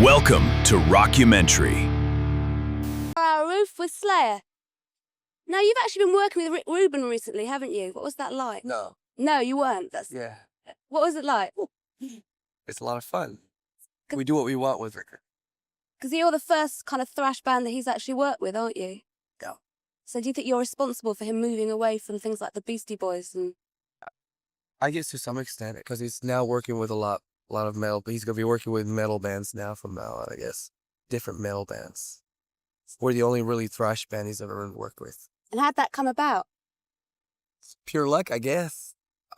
Welcome to Rockumentry. Our roof with Slayer. Now, you've actually been working with Rick Rubin recently, haven't you? What was that like? No. No, you weren't. Yeah. What was it like? It's a lot of fun. We do what we want with Rick. Because you're the first kind of thrash band that he's actually worked with, aren't you? Yeah. So do you think you're responsible for him moving away from things like the Beastie Boys? And I guess to some extent, because he's now working with a lot of metal. But he's gonna be working with metal bands now from now on, I guess. Different metal bands. We're the only really thrash band he's ever worked with. And how'd that come about? It's pure luck, I guess.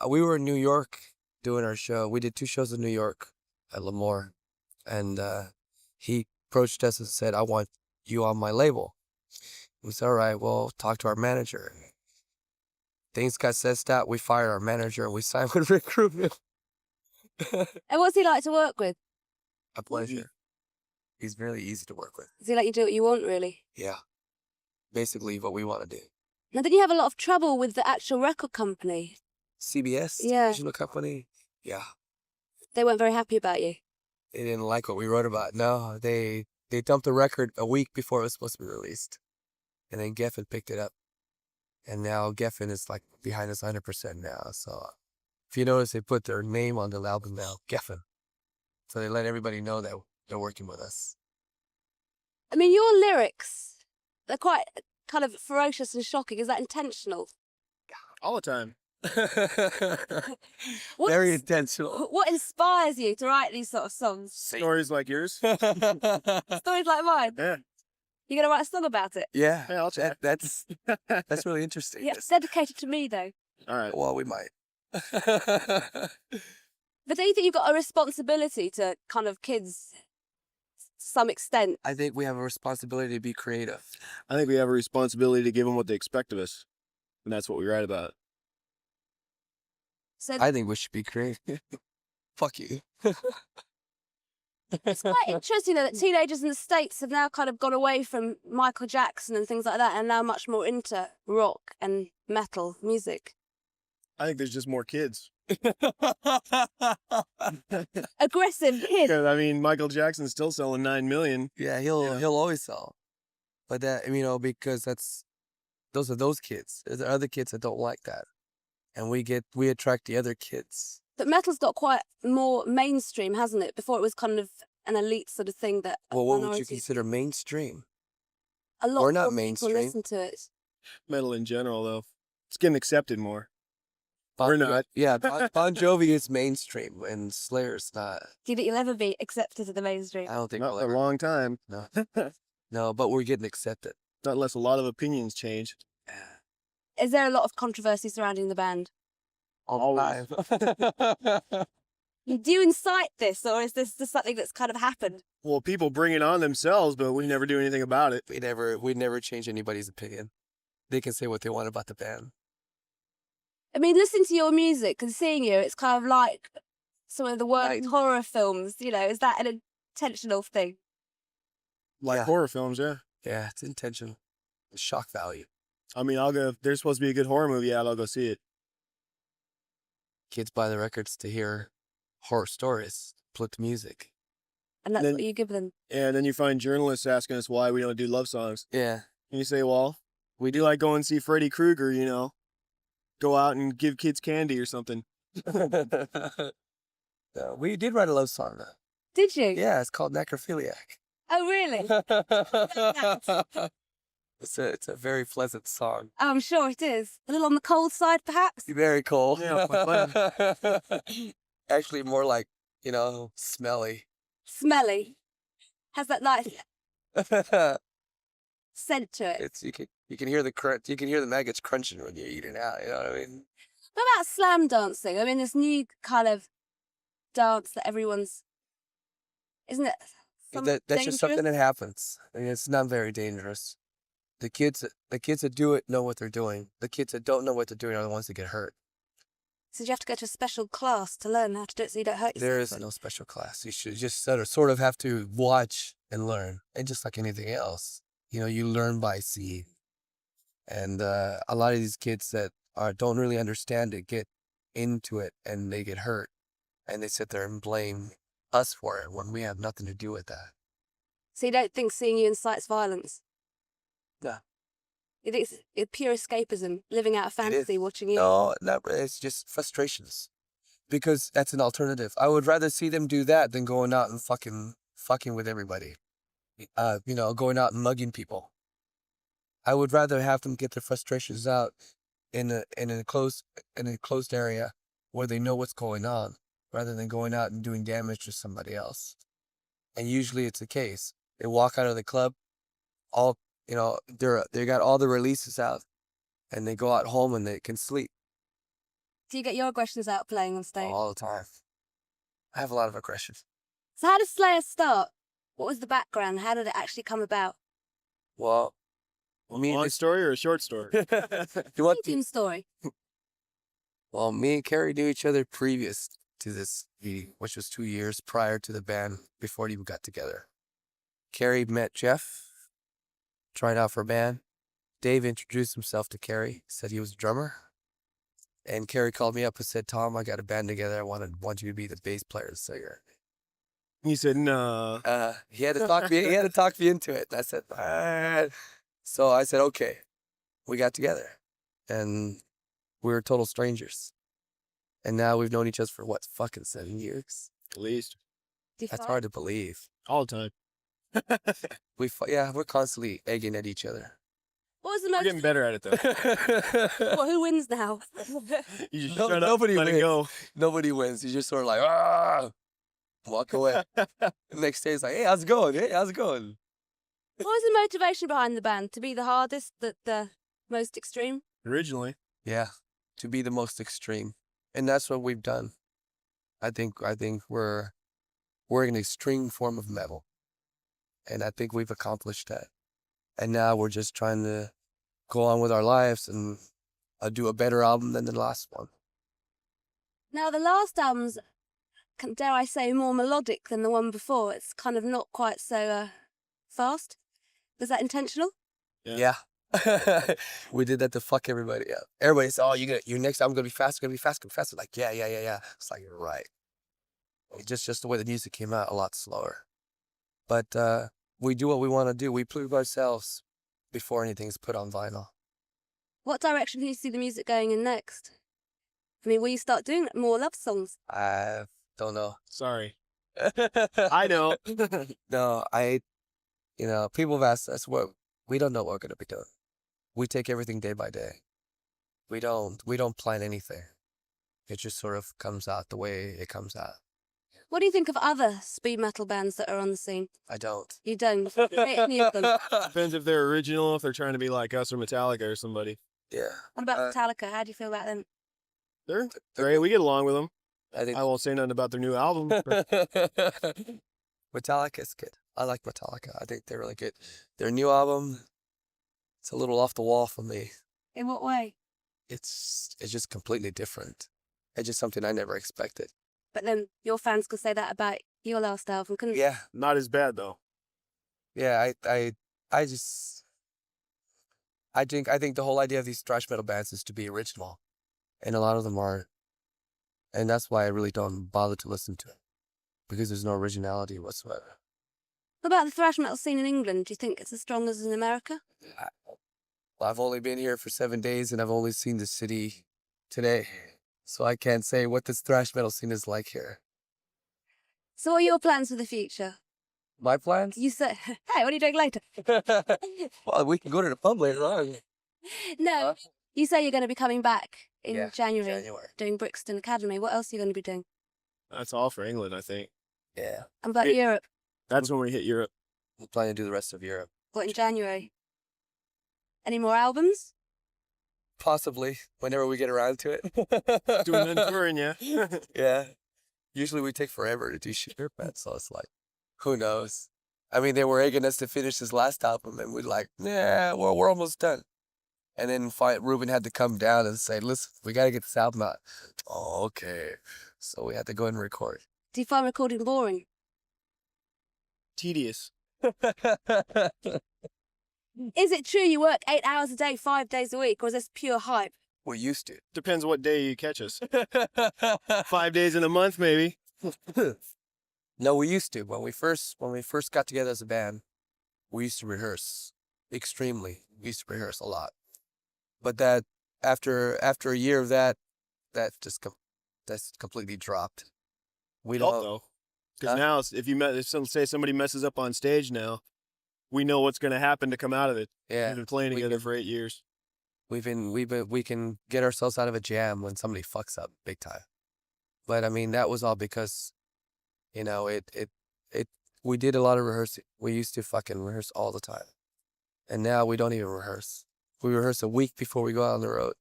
We were in New York doing our show. We did 2 shows in New York at Lemoore, and he approached us and said, "I want you on my label." We said, "All right, well, talk to our manager." Things got sussed out. We fired our manager and we signed with Rick Rubin. And what's he like to work with? A pleasure. He's very easy to work with. Does he let you do what you want, really? Yeah. Basically what we want to do. Now, did you have a lot of trouble with the actual record company? CBS, Yeah. divisional company. Yeah. They weren't very happy about you. They didn't like what we wrote about. No, they dumped the record a week before it was supposed to be released. And then Geffen picked it up. And now Geffen is like behind us 100% now. So if you notice, they put their name on the album now, Geffen. So they let everybody know that they're working with us. I mean, your lyrics, they're quite kind of ferocious and shocking. Is that intentional? All the time. Very intentional. What inspires you to write these sort of songs? Stories like yours. Stories like mine? Yeah. You're going to write a song about it? Yeah, Yeah, I'll try. that's really interesting. Yeah, it's dedicated to me, though. All right. Well, we might. But do you think you've got a responsibility to kind of kids to some extent? I think we have a responsibility to be creative. I think we have a responsibility to give them what they expect of us. And that's what we write about. So I think we should be creative. Fuck you. it's quite interesting, though, that teenagers in the States have now kind of gone away from Michael Jackson and things like that and now much more into rock and metal music. I think there's just more kids. Aggressive kids. Because, I mean, Michael Jackson's still selling 9 million. Yeah, he'll always sell. But that, because those are those kids. There's other kids that don't like that. And we attract the other kids. But metal's got quite more mainstream, hasn't it? Before it was kind of an elite sort of thing that Well, what would you minorities- consider mainstream? a lot or not more people mainstream. listen to it. Metal in general, though. It's getting accepted more. We're not. Yeah, Bon Jovi is mainstream and Slayer's not. Do you think you'll ever be accepted to the mainstream? I don't think Not we'll for a ever. long time. No. No, but we're getting accepted. Not unless a lot of opinions change. Is there a lot of controversy surrounding the band? All the time. Do you incite this, or is this just something that's kind of happened? Well, people bring it on themselves, but we never do anything about it. We never change anybody's opinion. They can say what they want about the band. I mean, listening to your music and seeing you, it's kind of like some of the worst Right. horror films, is that an intentional thing? Like Yeah. horror films, yeah. Yeah, it's intentional. It's shock value. I mean, I'll go, if there's supposed to be a good horror movie out, I'll go see it. Kids buy the records to hear horror stories, put the music. And that's Then- what you give them. And then you find journalists asking us why we don't do love songs. Yeah. And you say, well, we do like go and see Freddy Krueger, go out and give kids candy or something. No, we did write a love song though. Did you? Yeah, it's called Necrophiliac. Oh, really? It's a very pleasant song. Oh, I'm sure it is. A little on the cold side, perhaps? Very cold. Yeah, quite Actually, more like, smelly. Smelly. Has that nice scent to it. It's you can hear the crunch. You can hear the maggots crunching when you eat it out. You know what I mean? What about slam dancing? I mean, this new kind of dance that everyone's... Isn't it? That's just something that happens. I mean, it's not very dangerous. The kids that do it know what they're doing. The kids that don't know what they're doing are the ones that get hurt. So you have to go to a special class to learn how to do it so you don't hurt yourself. There is no special class. You should just sort of have to watch and learn. And just like anything else, you learn by seeing. And a lot of these kids that don't really understand it get into it and they get hurt. And they sit there and blame us for it when we have nothing to do with that. So you don't think seeing you incites violence? No. You think it's pure escapism, living out a fantasy, watching you? No, not really. It's just frustrations. Because that's an alternative. I would rather see them do that than going out and fucking with everybody. Going out and mugging people. I would rather have them get their frustrations out in a closed area where they know what's going on, rather than going out and doing damage to somebody else. And usually it's the case. They walk out of the club, they got all the releases out, and they go out home and they can sleep. Do you get your aggressions out playing on stage? All the time. I have a lot of aggression. So how did Slayer start? What was the background? How did it actually come about? Well, A long story or a short story? you want Team story. Well, me and Carrie knew each other previous to this meeting, which was 2 years prior to the band, before we got together. Carrie met Jeff, tried out for a band. Dave introduced himself to Carrie, said he was a drummer. And Carrie called me up and said, Tom, I got a band together. I want you to be the bass player and singer. He said, no. He had to talk me. He had to talk me into it. And I said, all right. So I said, okay. We got together, and we were total strangers. And now we've known each other for what, fucking 7 years? At least. Do you That's fight? hard to believe. All the time. We're constantly egging at each other. What was the We're most? getting better at it, though. Well, who wins now? You just No- shut up, nobody let it wins. go. Nobody wins. You just sort of like, walk away. The next day it's like, hey, how's it going? Hey, how's it going? What was the motivation behind the band? To be the hardest, the most extreme? Originally. Yeah, to be the most extreme. And that's what we've done. I think we're an extreme form of metal. And I think we've accomplished that. And now we're just trying to go on with our lives and do a better album than the last one. Now, the last album's, dare I say, more melodic than the one before. It's kind of not quite so fast. Was that intentional? Yeah. We did that to fuck everybody up. Everybody said, oh, your next album's gonna be faster, faster. Like, yeah. It's like, you're right. Just the way the music came out, a lot slower. But we do what we want to do. We prove ourselves before anything's put on vinyl. What direction do you see the music going in next? I mean, will you start doing more love songs? I don't know. Sorry. I know. No, people have asked us we don't know what we're gonna be doing. We take everything day by day. We don't plan anything. It just sort of comes out the way it comes out. What do you think of other speed metal bands that are on the scene? I don't. You don't hate any of them. Depends if they're original, if they're trying to be like us or Metallica or somebody. Yeah. What about Metallica? How do you feel about them? They're great. We get along with them. I think I won't say nothing about their new album. but Metallica's good. I like Metallica. I think they're really good. Their new album, it's a little off the wall for me. In what way? It's just completely different. It's just something I never expected. But then your fans could say that about your last album, couldn't they? Yeah. Not as bad, though. Yeah, I think the whole idea of these thrash metal bands is to be original, and a lot of them aren't, and that's why I really don't bother to listen to it, because there's no originality whatsoever. What about the thrash metal scene in England? Do you think it's as strong as in America? Well, I've only been here for 7 days, and I've only seen the city today, so I can't say what this thrash metal scene is like here. So what are your plans for the future? My plans? You said, hey, what are you doing later? Well, we can go to the pub later on. No, you say you're going to be coming back in Yeah, January, January. doing Brixton Academy. What else are you going to be doing? That's all for England, I think. Yeah, And about It- Europe? That's when we hit Europe. I'm planning to do the rest of Europe. What, in January? Any more albums? Possibly, whenever we get around to it. Doing the touring, yeah. Yeah. Usually we take forever to do shit, but so it's like, who knows? I mean, they were egging us to finish this last album, and we're like, yeah, we're almost done. And then Ruben had to come down and say, listen, we got to get this album out. Oh, okay. So we had to go and record. Do you find recording boring? Tedious. Is it true you work 8 hours a day, 5 days a week, or is this pure hype? We're used to. Depends what day you catch us. 5 days in a month, maybe. No, we used to. When we first got together as a band, we used to rehearse extremely. We used to rehearse a lot. But that after a year of that just that's completely dropped. We don't. Though, because now if say somebody messes up on stage now, we know what's going to happen to come out of it. Yeah, We've been playing we together can- for 8 years. we can get ourselves out of a jam when somebody fucks up big time. But I mean, that was all because, you know, we did a lot of rehearsing. We used to fucking rehearse all the time. And now we don't even rehearse. We rehearse a week before we go out on the road.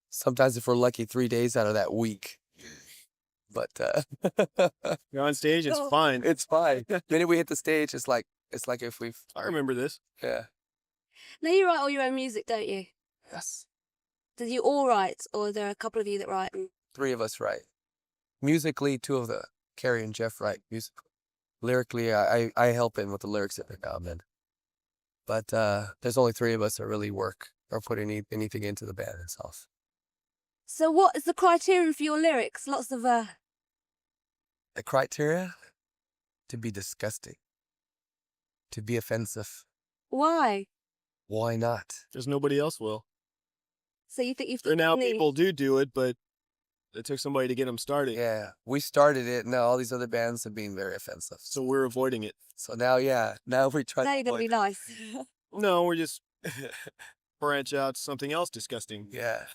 Sometimes if we're lucky, 3 days out of that week. But You're on stage, it's Oh. fine. it's fine. The minute we hit the stage, it's like if we've I remember this. yeah. Now you write all your own music, don't you? Yes. Do you all write, or are there a couple of you that write? And 3 of us write. Musically, 2 of the Carrie and Jeff write musically. Lyrically, I help in with the lyrics every now and then. But there's only 3 of us that really work or put anything into the band itself. so, what is the criterion for your lyrics? Lots of The criteria? To be disgusting. To be offensive. why? Why not? Because nobody else will. So you think you've Or now need- people do it, but it took somebody to get them started. Yeah, we started it. Now all these other bands are being very offensive. So we're avoiding it. So now we try Now to you're going to be avoid nice. No, we're just branch out to something else disgusting. it.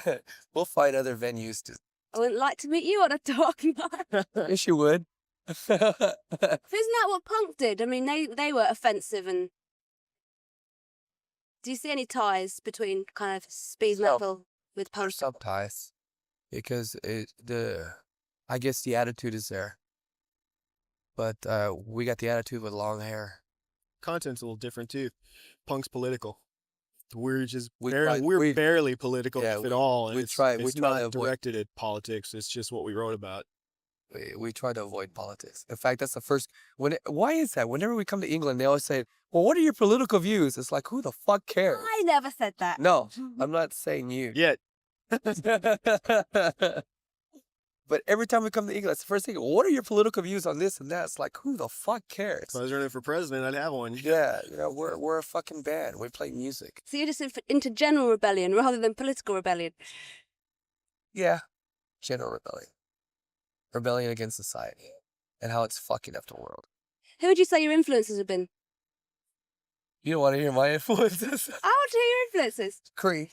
Yeah. We'll find other venues to. I wouldn't like to meet you on a dark night. Yes, you would. Isn't that what punk did? I mean, they were offensive. And do you see any ties between kind of speed So- metal with punk? There's some ties. Because I guess the attitude is there. But we got the attitude with long hair. Content's a little different too. Punk's political. We're just We barely, tried- we're we- barely political, yeah, if at all. And we it's, try- it's we try not to avoid- directed at politics. It's just what we wrote about. We try to avoid politics. In fact, that's the first. Why is that? Whenever we come to England, they always say, "Well, what are your political views?" It's like, who the fuck cares? I never said that. No, I'm not saying you. Yet, But every time we come to England, it's the first thing. What are your political views on this and that? It's like, who the fuck cares? if I was running for president, I'd have one. Yeah, we're a fucking band. We play music. So you're just into general rebellion rather than political rebellion. Yeah, general rebellion, rebellion against society, and how it's fucking up the world. Who would you say your influences have been? You don't want to hear my influences? I want to hear your influences. Creed,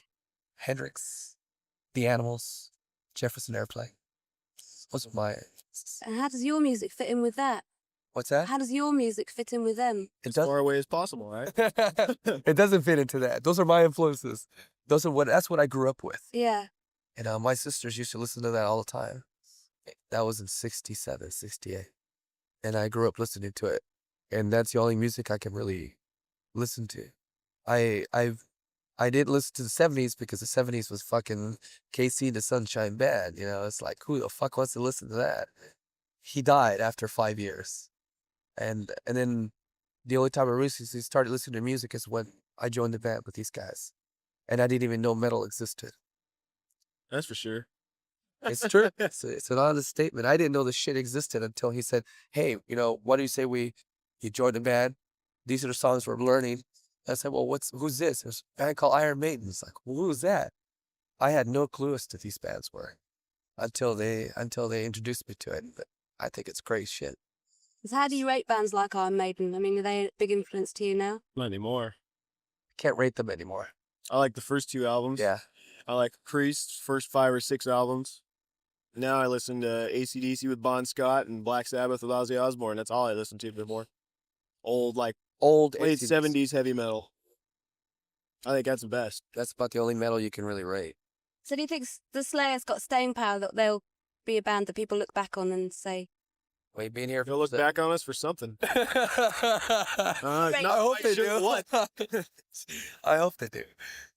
Hendrix, The Animals, Jefferson Airplane. Those are my. And how does your music fit in with that? What's that? How does your music fit in with them? It As doesn't. far away as possible, right? It doesn't fit into that. Those are my influences. That's what I grew up with. Yeah. And my sisters used to listen to that all the time. That was in 67, 68. And I grew up listening to it. And that's the only music I can really listen to. I did listen to the 70s because the 70s was fucking KC and the Sunshine Band. You know, it's like, who the fuck wants to listen to that? He died after 5 years. And then the only time I really started listening to music is when I joined the band with these guys. And I didn't even know metal existed. That's for sure. It's true. It's an honest statement. I didn't know the shit existed until he said, "Hey, why do you say you joined the band? These are the songs we're learning." I said, "Well, who's this?" There's a band called Iron Maiden. It's like, well, who's that? I had no clue as to these bands were until they introduced me to it. But I think it's great shit. So how do you rate bands like Iron Maiden? I mean, are they a big influence to you now? Not anymore. Can't rate them anymore. I like the first 2 albums. Yeah. I like Priest's first 5 or 6 albums. Now I listen to AC/DC with Bon Scott and Black Sabbath with Ozzy Osbourne. That's all I listen to before. Old, late AC/DC. 70s heavy metal. I think that's the best. That's about the only metal you can really rate. So do you think the Slayer's got staying power, that they'll be a band that people look back on and say, We've been here. They'll look back on us for something. I not hope quite they sure do. what. I hope they do.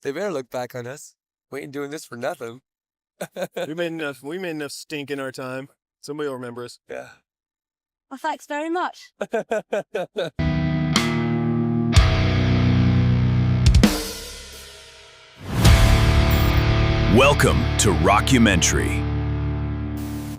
They better look back on us. We ain't doing this for nothing. We made enough stink in our time. Somebody will remember us. Yeah. well, thanks very much. Welcome to Rockumentry.